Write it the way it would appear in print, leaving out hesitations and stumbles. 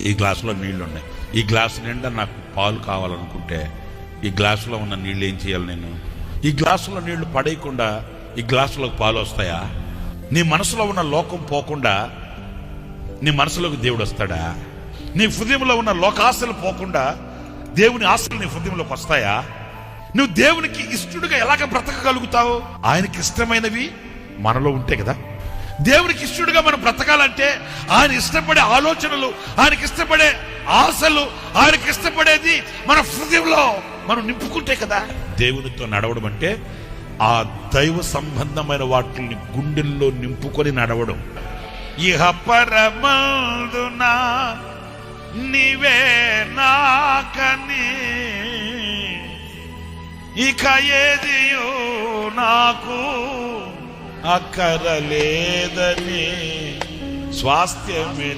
ఈ గ్లాసులో నీళ్లు ఉన్నాయి, ఈ గ్లాసు నిండా నాకు పాలు కావాలనుకుంటే ఈ గ్లాసులో ఉన్న నీళ్ళు ఏం చేయాలి? నేను ఈ గ్లాసులో నీళ్లు పడేయకుండా ఈ గ్లాసులోకి పాలు వస్తాయా? నీ మనసులో ఉన్న లోకం పోకుండా నీ మనసులోకి దేవుడు వస్తాడా? నీ హృదయంలో ఉన్న లోకాశలు పోకుండా దేవుని ఆశలు నీ హృదయంలోకి వస్తాయా? నువ్వు దేవునికి ఇష్టడుగా ఎలాగ బ్రతకగలుగుతావు? ఆయనకి ఇష్టమైనవి మనలో ఉంటే కదా. దేవునికి ఇష్టడుగా మనం బ్రతకాలంటే ఆయన ఇష్టపడే ఆలోచనలు, ఆయనకి ఇష్టపడే ఆశలు, ఆయనకి ఇష్టపడేది మన హృదయంలో మనం నింపుకుంటే కదా. దేవునితో నడవడం అంటే ఆ దైవ సంబంధమైన వాటిని గుండెల్లో నింపుకొని నడవడం. ఇహ పరమందునా నీవే నాకని, ఇక ఏదియో నాకు అక్కరలేదని, స్వాస్థ్యమే